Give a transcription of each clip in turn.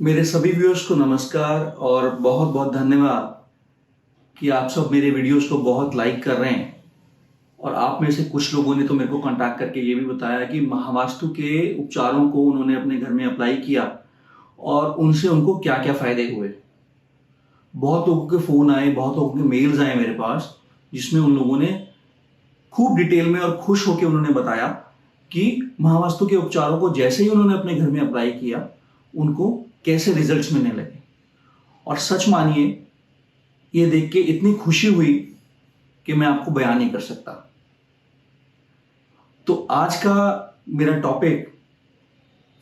मेरे सभी व्यूअर्स को नमस्कार और बहुत बहुत धन्यवाद कि आप सब मेरे वीडियोस को बहुत लाइक कर रहे हैं। और आप में से कुछ लोगों ने तो मेरे को कांटेक्ट करके ये भी बताया कि महावास्तु के उपचारों को उन्होंने अपने घर में अप्लाई किया और उनसे उनको क्या क्या फायदे हुए। बहुत लोगों के फ़ोन आए, बहुत लोगों के मेल्स आए मेरे पास, जिसमें उन लोगों ने खूब डिटेल में और खुश होकर उन्होंने बताया कि महावास्तु के उपचारों को जैसे ही उन्होंने अपने घर में अप्लाई किया उनको कैसे रिजल्ट्स मिलने लगे। और सच मानिए, ये देख के इतनी खुशी हुई कि मैं आपको बयान नहीं कर सकता। तो आज का मेरा टॉपिक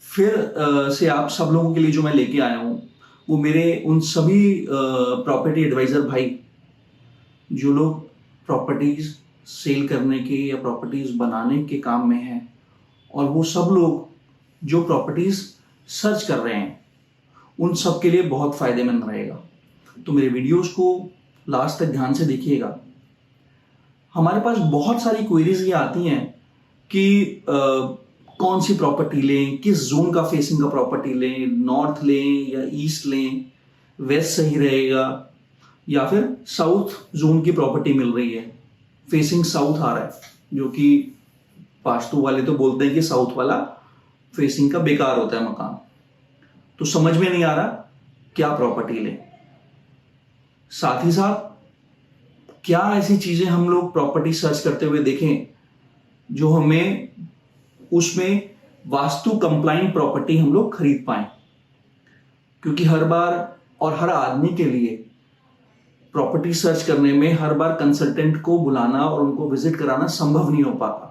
फिर से आप सब लोगों के लिए जो मैं लेके आया हूं, वो मेरे उन सभी प्रॉपर्टी एडवाइजर भाई जो लोग प्रॉपर्टीज सेल करने के या प्रॉपर्टीज बनाने के काम में हैं, और वो सब लोग जो प्रॉपर्टीज सर्च कर रहे हैं, उन सब के लिए बहुत फायदेमंद रहेगा। तो मेरे वीडियोस को लास्ट तक ध्यान से देखिएगा। हमारे पास बहुत सारी क्वेरीज ये आती हैं कि कौन सी प्रॉपर्टी लें, किस जोन का फेसिंग का प्रॉपर्टी लें, नॉर्थ लें या ईस्ट लें, वेस्ट सही रहेगा या फिर साउथ जोन की प्रॉपर्टी मिल रही है, फेसिंग साउथ आ रहा है, जो कि वास्तु वाले तो बोलते हैं कि साउथ वाला फेसिंग का बेकार होता है मकान। तो समझ में नहीं आ रहा क्या प्रॉपर्टी लें। साथ ही साथ क्या ऐसी चीजें हम लोग प्रॉपर्टी सर्च करते हुए देखें जो हमें उसमें वास्तु कंप्लाइंट प्रॉपर्टी हम लोग खरीद पाए। क्योंकि हर बार और हर आदमी के लिए प्रॉपर्टी सर्च करने में हर बार कंसल्टेंट को बुलाना और उनको विजिट कराना संभव नहीं हो पाता।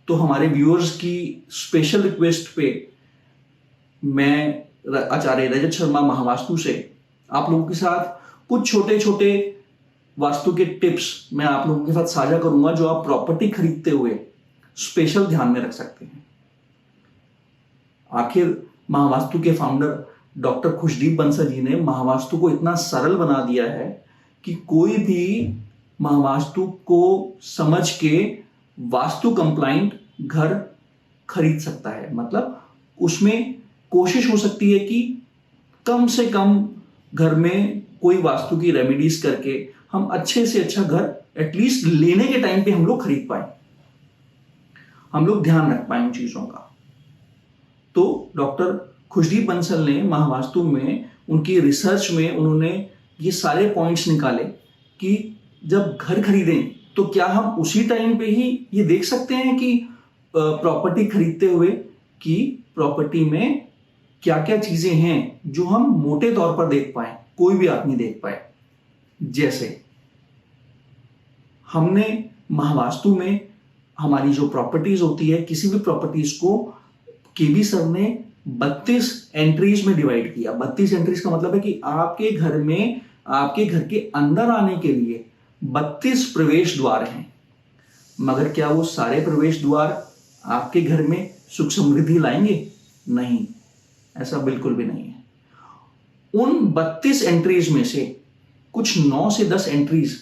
तो हमारे व्यूअर्स की स्पेशल रिक्वेस्ट पे मैं आचार्य रजत शर्मा महावास्तु से आप लोगों के साथ कुछ छोटे छोटे वास्तु के टिप्स मैं आप लोगों के साथ साझा करूंगा, जो आप प्रॉपर्टी खरीदते हुए स्पेशल ध्यान में रख सकते हैं। आखिर महावास्तु के फाउंडर डॉक्टर खुशदीप बंसल जी ने महावास्तु को इतना सरल बना दिया है कि कोई भी महावास्तु को समझ के वास्तु कंप्लाइंट घर खरीद सकता है। मतलब उसमें कोशिश हो सकती है कि कम से कम घर में कोई वास्तु की रेमेडीज करके हम अच्छे से अच्छा घर एटलीस्ट लेने के टाइम पे हम लोग खरीद पाए, हम लोग ध्यान रख पाए उन चीजों का। तो डॉक्टर खुशदीप बंसल ने महावास्तु में उनकी रिसर्च में उन्होंने ये सारे पॉइंट्स निकाले कि जब घर खरीदें तो क्या हम उसी टाइम पे ही ये देख सकते हैं कि प्रॉपर्टी खरीदते हुए कि प्रॉपर्टी में क्या क्या चीजें हैं जो हम मोटे तौर पर देख पाए, कोई भी आदमी देख पाए। जैसे हमने महावास्तु में हमारी जो प्रॉपर्टीज होती है, किसी भी प्रॉपर्टीज को केबी सर ने 32 एंट्रीज में डिवाइड किया। 32 एंट्रीज का मतलब है कि आपके घर में, आपके घर के अंदर आने के लिए 32 प्रवेश द्वार हैं। मगर क्या वो सारे प्रवेश द्वार आपके घर में सुख समृद्धि लाएंगे? नहीं, ऐसा बिल्कुल भी नहीं है। उन 32 एंट्रीज में से कुछ 9 से 10 एंट्रीज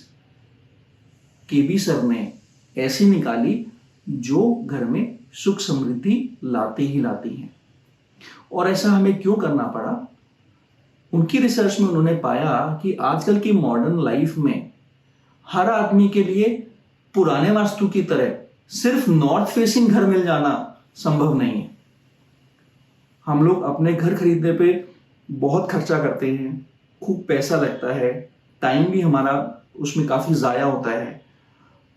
केबी सर ने ऐसी निकाली जो घर में सुख समृद्धि लाती ही लाती हैं। और ऐसा हमें क्यों करना पड़ा? उनकी रिसर्च में उन्होंने पाया कि आजकल की मॉडर्न लाइफ में हर आदमी के लिए पुराने वास्तु की तरह सिर्फ नॉर्थ फेसिंग घर मिल जाना संभव नहीं है। हम लोग अपने घर खरीदने पे बहुत खर्चा करते हैं, खूब पैसा लगता है, टाइम भी हमारा उसमें काफी जाया होता है।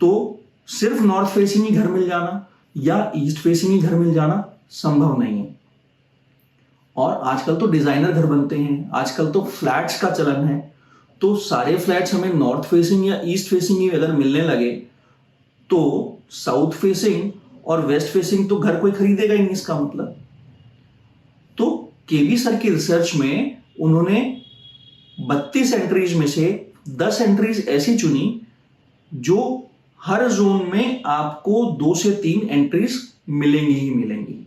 तो सिर्फ नॉर्थ फेसिंग ही घर मिल जाना या ईस्ट फेसिंग ही घर मिल जाना संभव नहीं है। और आजकल तो डिजाइनर घर बनते हैं, आजकल तो फ्लैट्स का चलन है। तो सारे फ्लैट्स हमें नॉर्थ फेसिंग या ईस्ट फेसिंग ही अगर मिलने लगे तो साउथ फेसिंग और वेस्ट फेसिंग तो घर कोई खरीदेगा ही नहीं, इसका मतलब। तो केबी सर की रिसर्च में उन्होंने 32 एंट्रीज में से 10 एंट्रीज ऐसी चुनी जो हर जोन में आपको 2 से 3 एंट्रीज मिलेंगी ही मिलेंगी।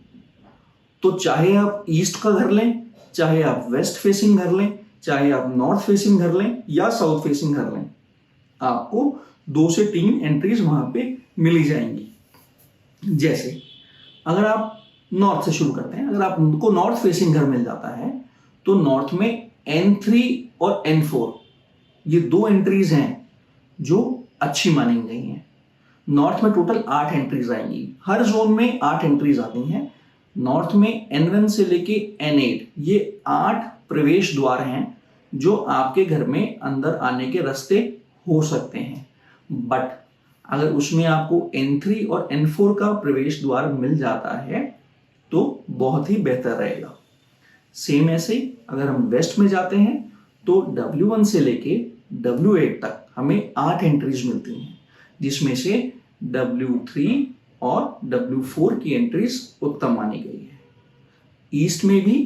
तो चाहे आप ईस्ट का घर लें, चाहे आप वेस्ट फेसिंग घर लें, चाहे आप नॉर्थ फेसिंग घर लें या साउथ फेसिंग घर लें, आपको 2 से 3 एंट्रीज वहां पे मिली जाएंगी। जैसे अगर आप नॉर्थ से शुरू करते हैं, अगर आपको नॉर्थ फेसिंग घर मिल जाता है तो नॉर्थ में N3 और N4 ये 2 एंट्रीज हैं जो अच्छी मानी गई हैं। नॉर्थ में टोटल 8 एंट्रीज आएंगी, हर जोन में 8 एंट्रीज आती हैं। नॉर्थ में N1 से लेके N8 ये 8 प्रवेश द्वार हैं जो आपके घर में अंदर आने के रास्ते हो सकते हैं। बट अगर उसमें आपको N3 और N4 का प्रवेश द्वार मिल जाता है तो बहुत ही बेहतर रहेगा। सेम ऐसे ही अगर हम वेस्ट में जाते हैं तो W1 से लेके W8 तक हमें 8 एंट्रीज मिलती हैं, जिसमें से W3 और W4 की एंट्रीज उत्तम मानी गई है। ईस्ट में भी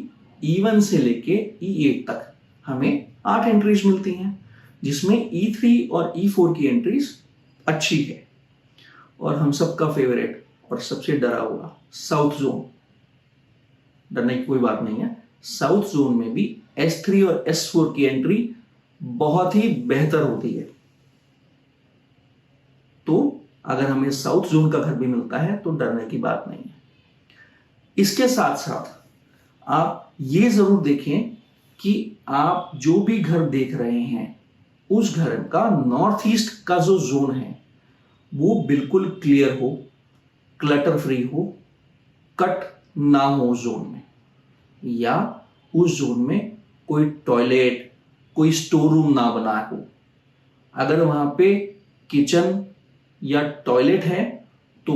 E1 से लेके E8 तक हमें 8 एंट्रीज मिलती हैं, जिसमें E3 और E4 की एंट्रीज अच्छी है। और हम सबका फेवरेट और सबसे डरा हुआ साउथ जोन, डरने की कोई बात नहीं है। साउथ जोन में भी S3 और S4 की एंट्री बहुत ही बेहतर होती है। तो अगर हमें साउथ जोन का घर भी मिलता है तो डरने की बात नहीं है। इसके साथ साथ आप ये जरूर देखें कि आप जो भी घर देख रहे हैं उस घर का नॉर्थ ईस्ट का जो जोन है वो बिल्कुल क्लियर हो, क्लटर फ्री हो, कट ना हो जोन में, या उस जोन में कोई टॉयलेट, कोई स्टोर रूम ना बना हो। अगर वहां पे किचन या टॉयलेट है तो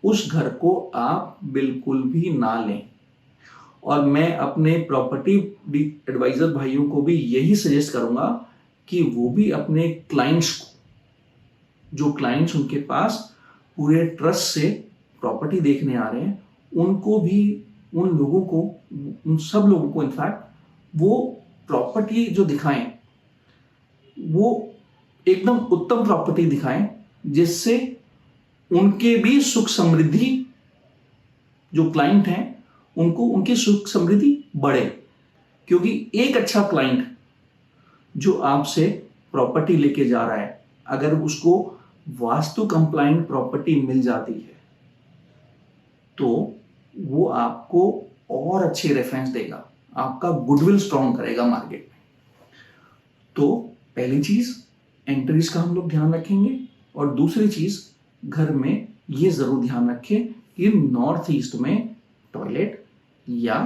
उस घर को आप बिल्कुल भी ना लें। और मैं अपने प्रॉपर्टी एडवाइजर भाइयों को भी यही सजेस्ट करूंगा कि वो भी अपने क्लाइंट्स को, जो क्लाइंट्स उनके पास पूरे ट्रस्ट से प्रॉपर्टी देखने आ रहे हैं, उनको भी, उन लोगों को, उन सब लोगों को इनफैक्ट वो प्रॉपर्टी जो दिखाएं वो एकदम उत्तम प्रॉपर्टी दिखाएं, जिससे उनके भी सुख समृद्धि, जो क्लाइंट हैं उनको उनकी सुख समृद्धि बढ़े। क्योंकि एक अच्छा क्लाइंट जो आपसे प्रॉपर्टी लेके जा रहा है, अगर उसको वास्तु कंप्लाइंट प्रॉपर्टी मिल जाती है तो वो आपको और अच्छे रेफरेंस देगा, आपका गुडविल स्ट्रॉन्ग करेगा मार्केट में। तो पहली चीज एंट्रीज का हम लोग ध्यान रखेंगे, और दूसरी चीज घर में ये जरूर ध्यान रखें कि नॉर्थ ईस्ट में टॉयलेट या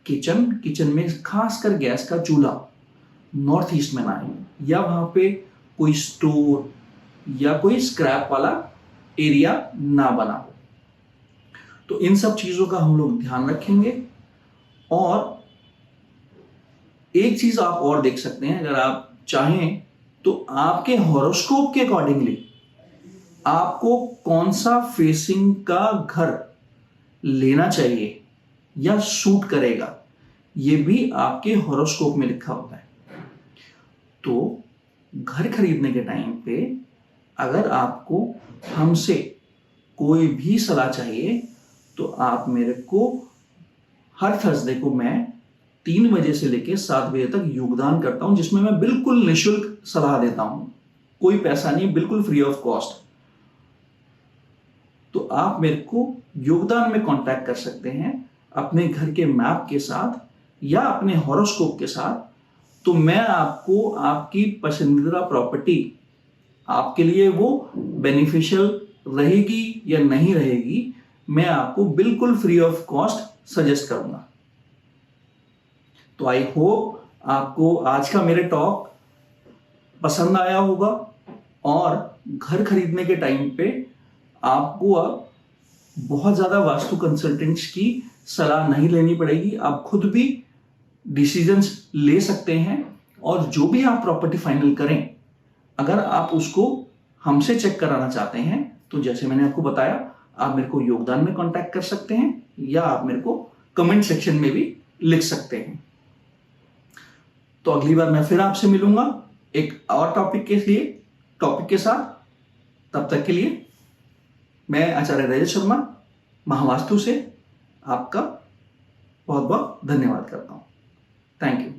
किचन में खासकर गैस का चूल्हा नॉर्थ ईस्ट में ना आए, या वहां पे कोई स्टोर या कोई स्क्रैप वाला एरिया ना बना हो। तो इन सब चीजों का हम लोग ध्यान रखेंगे। और एक चीज आप और देख सकते हैं, अगर आप चाहें तो आपके हॉरोस्कोप के अकॉर्डिंगली आपको कौन सा फेसिंग का घर लेना चाहिए या सूट करेगा, ये भी आपके हॉरोस्कोप में लिखा होता है। तो घर खरीदने के टाइम पे अगर आपको हमसे कोई भी सलाह चाहिए तो आप मेरे को हर थर्सडे को मैं 3 बजे से लेकर 7 बजे तक योगदान करता हूं, जिसमें मैं बिल्कुल निःशुल्क सलाह देता हूं, कोई पैसा नहीं, बिल्कुल फ्री ऑफ कॉस्ट। तो आप मेरे को योगदान में कांटेक्ट कर सकते हैं अपने घर के मैप के साथ या अपने हॉरोस्कोप के साथ। तो मैं आपको आपकी पसंदीदा प्रॉपर्टी, आपके लिए वो बेनिफिशियल रहेगी या नहीं रहेगी, मैं आपको बिल्कुल फ्री ऑफ कॉस्ट सजेस्ट करूंगा। तो आई होप आपको आज का मेरे टॉक पसंद आया होगा, और घर खरीदने के टाइम पे आपको अब बहुत ज्यादा वास्तु कंसल्टेंट्स की सलाह नहीं लेनी पड़ेगी, आप खुद भी डिसीजंस ले सकते हैं। और जो भी आप प्रॉपर्टी फाइनल करें, अगर आप उसको हमसे चेक कराना चाहते हैं तो जैसे मैंने आपको बताया, आप मेरे को योगदान में कांटेक्ट कर सकते हैं, या आप मेरे को कमेंट सेक्शन में भी लिख सकते हैं। तो अगली बार मैं फिर आपसे मिलूंगा एक और टॉपिक के साथ। तब तक के लिए मैं आचार्य रजत शर्मा महावास्तु से आपका बहुत बहुत धन्यवाद करता हूं। Thank you.